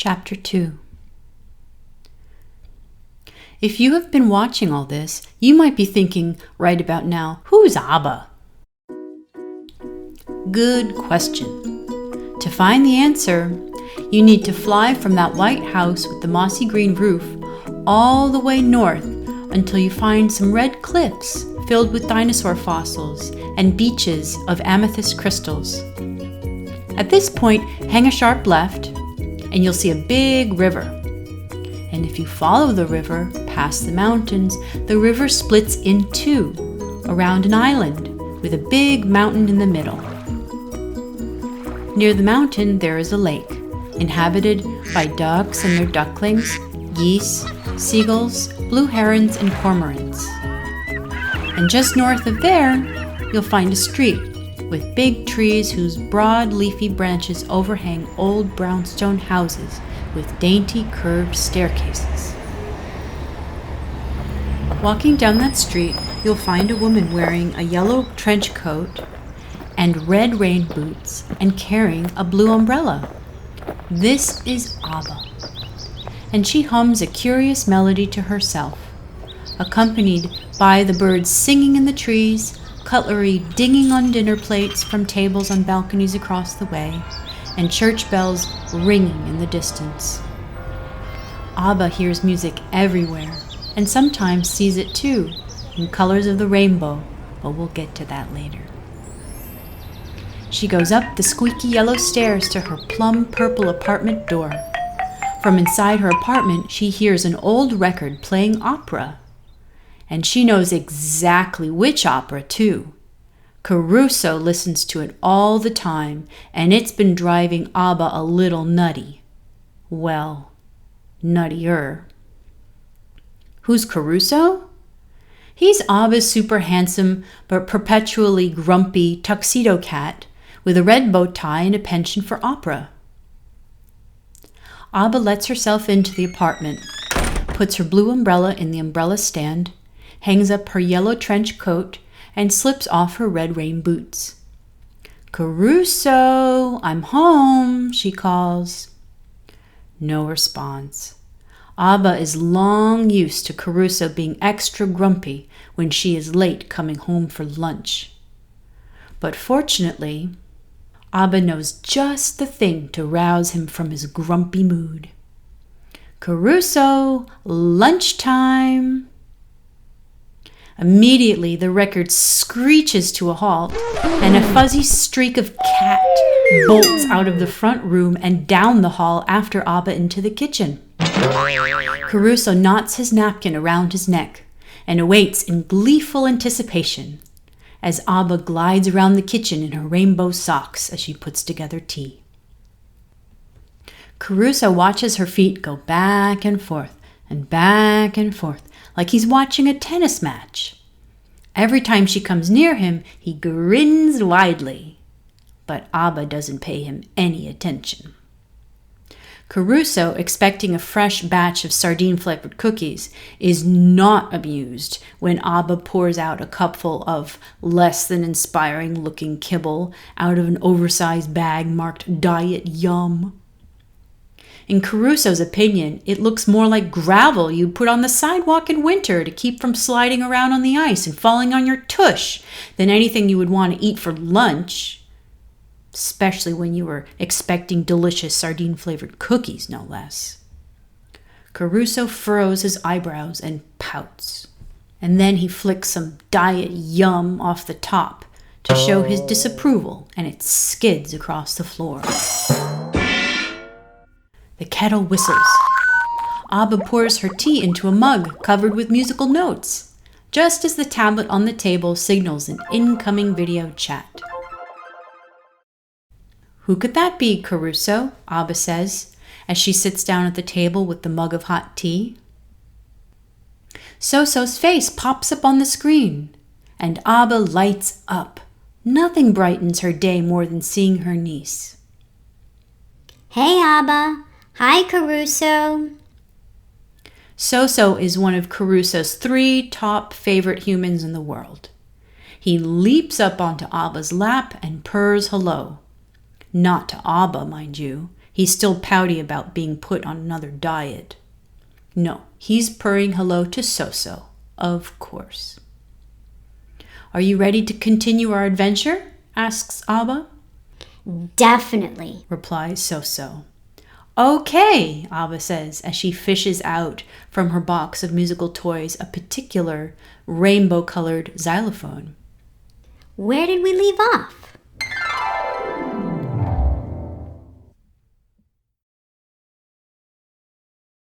Chapter 2. If you have been watching all this, you might be thinking right about now, who's Abba? Good question. To find the answer, you need to fly from that white house with the mossy green roof all the way north until you find some red cliffs filled with dinosaur fossils and beaches of amethyst crystals. At this point, hang a sharp left and you'll see a big river. And if you follow the river past the mountains, the river splits in two around an island with a big mountain in the middle. Near the mountain, there is a lake inhabited by ducks and their ducklings, geese, seagulls, blue herons, and cormorants. And just north of there, you'll find a street with big trees whose broad leafy branches overhang old brownstone houses with dainty curved staircases. Walking down that street, you'll find a woman wearing a yellow trench coat and red rain boots and carrying a blue umbrella. This is Abba, and she hums a curious melody to herself, accompanied by the birds singing in the trees, cutlery dinging on dinner plates from tables on balconies across the way, and church bells ringing in the distance. Abba hears music everywhere, and sometimes sees it too, in colors of the rainbow, but we'll get to that later. She goes up the squeaky yellow stairs to her plum purple apartment door. From inside her apartment, she hears an old record playing opera. And she knows exactly which opera, too. Caruso listens to it all the time, and it's been driving Abba a little nutty. Well, nuttier. Who's Caruso? He's Abba's super handsome but perpetually grumpy tuxedo cat with a red bow tie and a penchant for opera. Abba lets herself into the apartment, puts her blue umbrella in the umbrella stand, hangs up her yellow trench coat, and slips off her red rain boots. "Caruso, I'm home," she calls. No response. Abba is long used to Caruso being extra grumpy when she is late coming home for lunch. But fortunately, Abba knows just the thing to rouse him from his grumpy mood. "Caruso, lunchtime!" Immediately, the record screeches to a halt, and a fuzzy streak of cat bolts out of the front room and down the hall after Abba into the kitchen. Caruso knots his napkin around his neck and awaits in gleeful anticipation as Abba glides around the kitchen in her rainbow socks as she puts together tea. Caruso watches her feet go back and forth, like he's watching a tennis match. Every time she comes near him, he grins widely, but Abba doesn't pay him any attention. Caruso, expecting a fresh batch of sardine-flavored cookies, is not amused when Abba pours out a cupful of less than inspiring-looking kibble out of an oversized bag marked Diet Yum. In Caruso's opinion, it looks more like gravel you'd put on the sidewalk in winter to keep from sliding around on the ice and falling on your tush than anything you would want to eat for lunch, especially when you were expecting delicious sardine-flavored cookies, no less. Caruso furrows his eyebrows and pouts, and then he flicks some Diet Yum off the top to show his disapproval, and it skids across the floor. The kettle whistles. Abba pours her tea into a mug covered with musical notes, just as the tablet on the table signals an incoming video chat. "Who could that be, Caruso?" Abba says, as she sits down at the table with the mug of hot tea. Soso's face pops up on the screen, and Abba lights up. Nothing brightens her day more than seeing her niece. "Hey, Abba. Hi, Caruso." Soso is one of Caruso's 3 top favorite humans in the world. He leaps up onto Abba's lap and purrs hello. Not to Abba, mind you. He's still pouty about being put on another diet. No, he's purring hello to Soso, of course. Are you ready to continue our adventure? Asks Abba. Definitely, Replies Soso. Okay, Abba says as she fishes out from her box of musical toys a particular rainbow-colored xylophone. Where did we leave off?